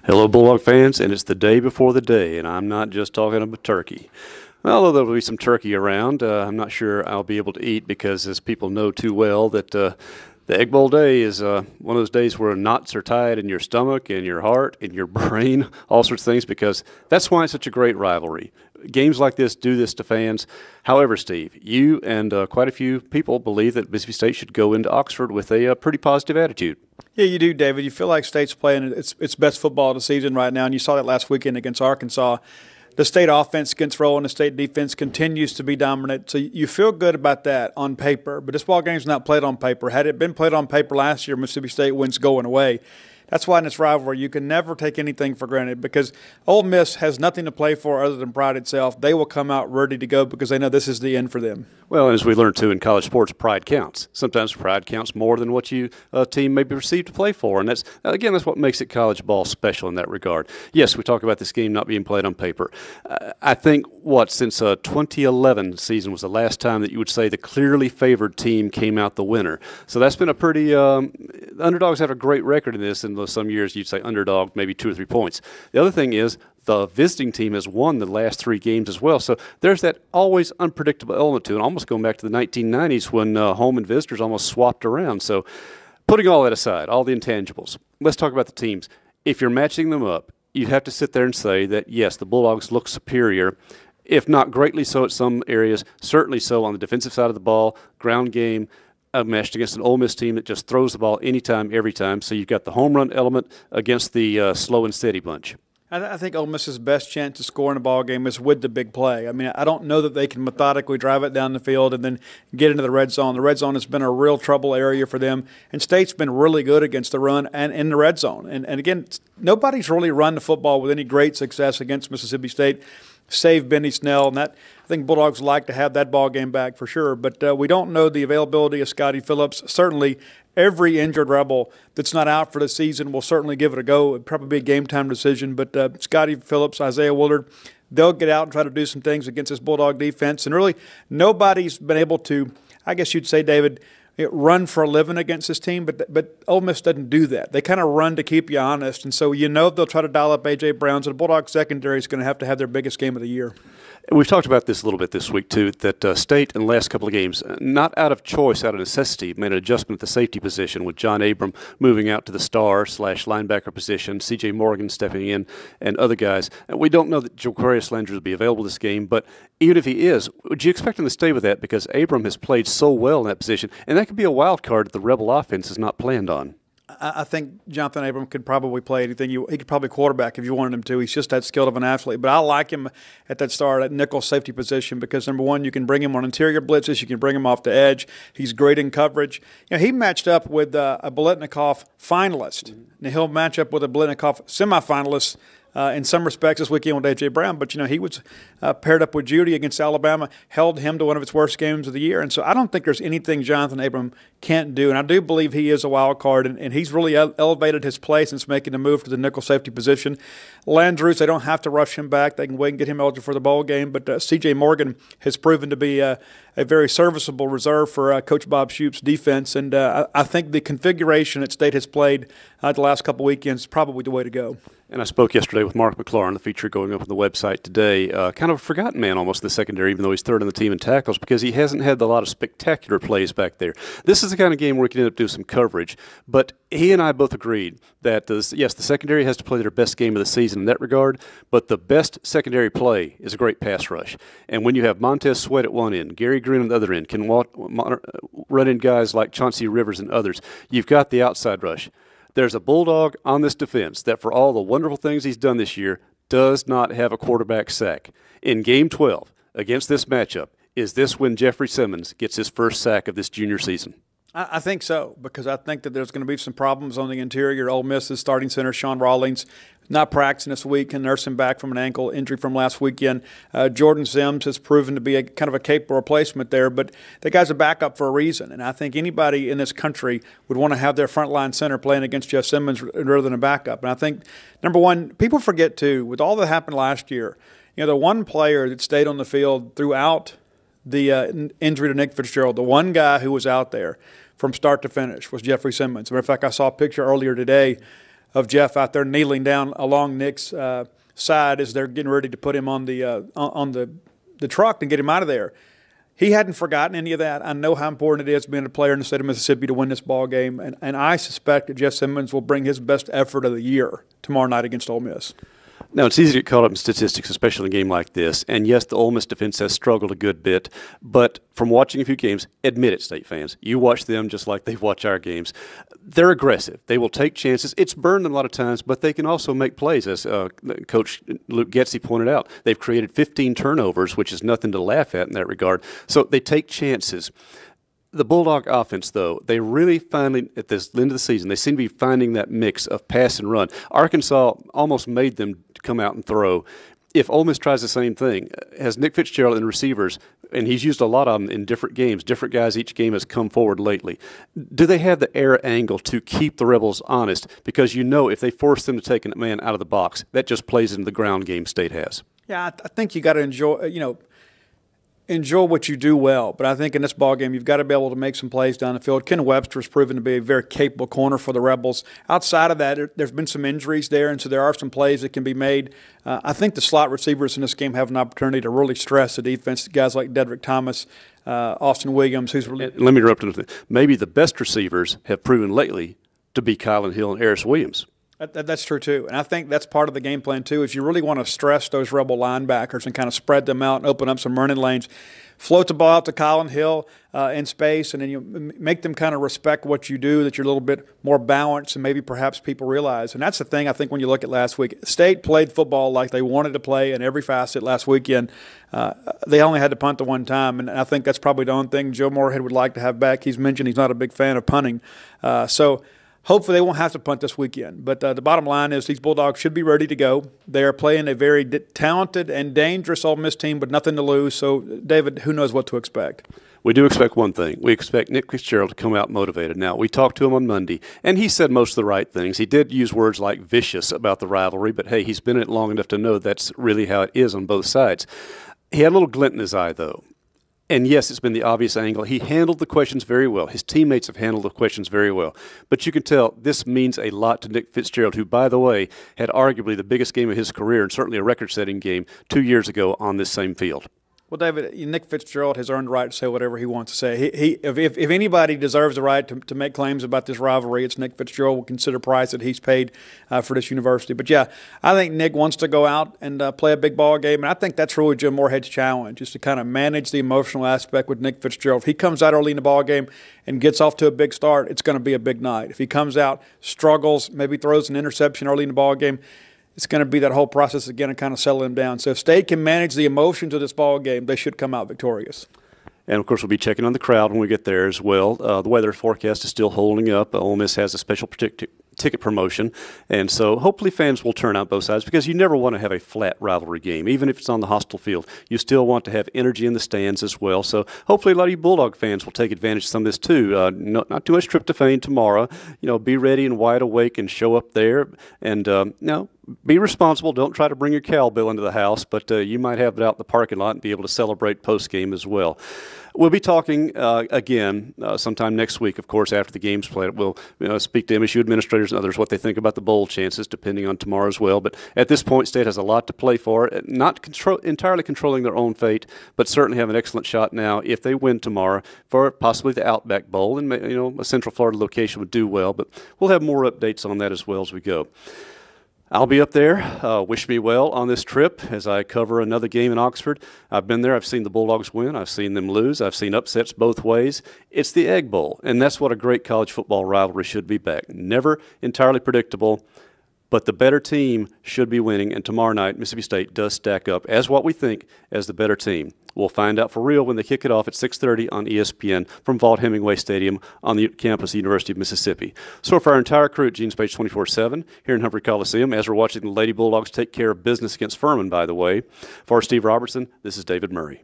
Hello, Bulldog fans, and it's the day before the day, and I'm not just talking about turkey. Although there will be some turkey around, I'm not sure I'll be able to eat because, as people know too well, that the Egg Bowl day is one of those days where knots are tied in your stomach, in your heart, in your brain, all sorts of things, because that's why it's such a great rivalry. Games like this do this to fans. However, Steve, you and quite a few people believe that Mississippi State should go into Oxford with a pretty positive attitude. Yeah, you do, David. You feel like State's playing its best football of the season right now, and you saw that last weekend against Arkansas. The State offense gets rolling. The State defense continues to be dominant. So you feel good about that on paper. But this ball game's not played on paper. Had it been played on paper last year, Mississippi State wins going away. That's why in this rivalry you can never take anything for granted because Ole Miss has nothing to play for other than pride itself. They will come out ready to go because they know this is the end for them. Well, as we learned too in college sports, pride counts. Sometimes pride counts more than what you team may be perceived to play for, and that's what makes it college ball special in that regard. Yes, we talk about this game not being played on paper. I think since 2011 season was the last time that you would say the clearly favored team came out the winner. So that's been a pretty the underdogs have a great record in this, and some years you'd say underdog maybe 2 or 3 points. The other thing is the visiting team has won the last 3 games as well. So there's that always unpredictable element to it, almost going back to the 1990s when home and visitors almost swapped around. So putting all that aside, all the intangibles, let's talk about the teams. If you're matching them up, you have to sit there and say that, yes, the Bulldogs look superior, if not greatly so at some areas, certainly so on the defensive side of the ball, ground game, meshed against an Ole Miss team that just throws the ball anytime, every time. So you've got the home run element against the slow and steady bunch. I think Ole Miss's best chance to score in a ball game is with the big play. I mean, I don't know that they can methodically drive it down the field and then get into the red zone. The red zone has been a real trouble area for them, and State's been really good against the run and in the red zone. And again, nobody's really run the football with any great success against Mississippi State, save Benny Snell, and that I think Bulldogs like to have that ball game back for sure. But we don't know the availability of Scotty Phillips. Certainly, every injured Rebel that's not out for the season will certainly give it a go. It'd probably be a game-time decision. But Scotty Phillips, Isaiah Willard, they'll get out and try to do some things against this Bulldog defense. And really, nobody's been able to, I guess you'd say, David, run for a living against this team, but Ole Miss doesn't do that. They kind of run to keep you honest, and so they'll try to dial up A.J. Brown, so the Bulldog secondary is going to have their biggest game of the year. We've talked about this a little bit this week, too, that State in the last couple of games, not out of choice, out of necessity, made an adjustment at the safety position with John Abram moving out to the star/linebacker position, C.J. Morgan stepping in, and other guys. And we don't know that Ja'Quarius Landry will be available this game, but even if he is, would you expect him to stay with that? Because Abram has played so well in that position, and that could be a wild card that the Rebel offense is not planned on. I think Jonathan Abram could probably play anything. He could probably quarterback if you wanted him to. He's just that skilled of an athlete. But I like him at that nickel safety position because, number one, you can bring him on interior blitzes. You can bring him off the edge. He's great in coverage. He matched up with a Biletnikoff finalist. Now, he'll match up with a Biletnikoff semifinalist in some respects this weekend with A.J. Brown. But, he was paired up with Judy against Alabama, held him to one of its worst games of the year. And so I don't think there's anything Jonathan Abram can't do. And I do believe he is a wild card, and he's really elevated his play since making the move to the nickel safety position. Landrews, they don't have to rush him back. They can wait and get him eligible for the bowl game. But C.J. Morgan has proven to be a very serviceable reserve for Coach Bob Shoop's defense. And I think the configuration that State has played the last couple weekends is probably the way to go. And I spoke yesterday with Mark McLaurin, the feature going up on the website today. Kind of a forgotten man almost in the secondary, even though he's third on the team in tackles, because he hasn't had a lot of spectacular plays back there. This is the kind of game where he can end up doing some coverage. But he and I both agreed that, yes, the secondary has to play their best game of the season in that regard, but the best secondary play is a great pass rush. And when you have Montez Sweat at one end, Gary Green on the other end, can run in guys like Chauncey Rivers and others, you've got the outside rush. There's a Bulldog on this defense that, for all the wonderful things he's done this year, does not have a quarterback sack. In Game 12, against this matchup, is this when Jeffrey Simmons gets his first sack of this junior season? I think so, because I think that there's going to be some problems on the interior. Ole Miss's starting center, Sean Rawlings, not practicing this week and nursing back from an ankle injury from last weekend. Jordan Sims has proven to be a kind of a capable replacement there, but the guy's a backup for a reason. And I think anybody in this country would want to have their frontline center playing against Jeff Simmons rather than a backup. And I think, number one, people forget, too, with all that happened last year, the one player that stayed on the field throughout the injury to Nick Fitzgerald, the one guy who was out there from start to finish was Jeffrey Simmons. As a matter of fact, I saw a picture earlier today of Jeff out there kneeling down along Nick's side as they're getting ready to put him on the truck and get him out of there. He hadn't forgotten any of that. I know how important it is being a player in the state of Mississippi to win this ball game, and I suspect that Jeff Simmons will bring his best effort of the year tomorrow night against Ole Miss. Now, it's easy to get caught up in statistics, especially in a game like this. And yes, the Ole Miss defense has struggled a good bit. But from watching a few games, admit it, State fans, you watch them just like they watch our games. They're aggressive. They will take chances. It's burned them a lot of times, but they can also make plays, as Coach Luke Getzey pointed out. They've created 15 turnovers, which is nothing to laugh at in that regard. So they take chances. The Bulldog offense, though, they really finally, at this end of the season, they seem to be finding that mix of pass and run. Arkansas almost made them come out and throw. If Ole Miss tries the same thing, has Nick Fitzgerald and receivers, and he's used a lot of them in different games, different guys each game has come forward lately, do they have the air angle to keep the Rebels honest? Because you know if they force them to take a man out of the box, that just plays into the ground game State has. Yeah, I think you got to enjoy what you do well. But I think in this ballgame, you've got to be able to make some plays down the field. Ken Webster has proven to be a very capable corner for the Rebels. Outside of that, there's been some injuries there, and so there are some plays that can be made. I think the slot receivers in this game have an opportunity to really stress the defense. Guys like Dedrick Thomas, Austin Williams, who's really – Let me interrupt you. Maybe the best receivers have proven lately to be Kylan Hill and Harris Williams. That's true, too. And I think that's part of the game plan, too, is you really want to stress those Rebel linebackers and kind of spread them out and open up some running lanes. Float the ball out to Kylan Hill in space, and then you make them kind of respect what you do, that you're a little bit more balanced and maybe perhaps people realize. And that's the thing I think when you look at last week. State played football like they wanted to play in every facet last weekend. They only had to punt the one time, and I think that's probably the only thing Joe Moorhead would like to have back. He's mentioned he's not a big fan of punting. Hopefully they won't have to punt this weekend. But the bottom line is these Bulldogs should be ready to go. They are playing a very talented and dangerous Ole Miss team, but nothing to lose. So, David, who knows what to expect? We do expect one thing. We expect Nick Fitzgerald to come out motivated. Now, we talked to him on Monday, and he said most of the right things. He did use words like vicious about the rivalry, but, hey, he's been in it long enough to know that's really how it is on both sides. He had a little glint in his eye, though. And, yes, it's been the obvious angle. He handled the questions very well. His teammates have handled the questions very well. But you can tell this means a lot to Nick Fitzgerald, who, by the way, had arguably the biggest game of his career and certainly a record-setting game 2 years ago on this same field. Well, David, Nick Fitzgerald has earned the right to say whatever he wants to say. If anybody deserves the right to make claims about this rivalry, it's Nick Fitzgerald. Will consider price that he's paid for this university. But, yeah, I think Nick wants to go out and play a big ball game, and I think that's really Joe Moorhead's challenge, is to kind of manage the emotional aspect with Nick Fitzgerald. If he comes out early in the ball game and gets off to a big start, it's going to be a big night. If he comes out, struggles, maybe throws an interception early in the ball game, it's going to be that whole process again and kind of settle him down. So if State can manage the emotions of this ball game, they should come out victorious. And, of course, we'll be checking on the crowd when we get there as well. The weather forecast is still holding up. Ole Miss has a special ticket promotion, and so hopefully fans will turn out both sides, because you never want to have a flat rivalry game. Even if it's on the hostile field, you still want to have energy in the stands as well. So hopefully a lot of you Bulldog fans will take advantage of some of this too. Not too much tryptophan tomorrow. Be ready and wide awake and show up there. And be responsible. Don't try to bring your cowbell into the house, but you might have it out in the parking lot and be able to celebrate post-game as well. We'll be talking again sometime next week, of course, after the game's played. We'll speak to MSU administrators and others what they think about the bowl chances, depending on tomorrow as well. But at this point, State has a lot to play for. Not entirely controlling their own fate, but certainly have an excellent shot now, if they win tomorrow, for possibly the Outback Bowl. And a Central Florida location would do well. But we'll have more updates on that as well as we go. I'll be up there. Wish me well on this trip as I cover another game in Oxford. I've been there. I've seen the Bulldogs win. I've seen them lose. I've seen upsets both ways. It's the Egg Bowl, and that's what a great college football rivalry should be back. Never entirely predictable, but the better team should be winning, and tomorrow night Mississippi State does stack up as what we think as the better team. We'll find out for real when they kick it off at 6:30 on ESPN from Vaught-Hemingway Stadium on the campus of the University of Mississippi. So for our entire crew at Gene's Page 24/7 here in Humphrey Coliseum, as we're watching the Lady Bulldogs take care of business against Furman, by the way, for Steve Robertson, this is David Murray.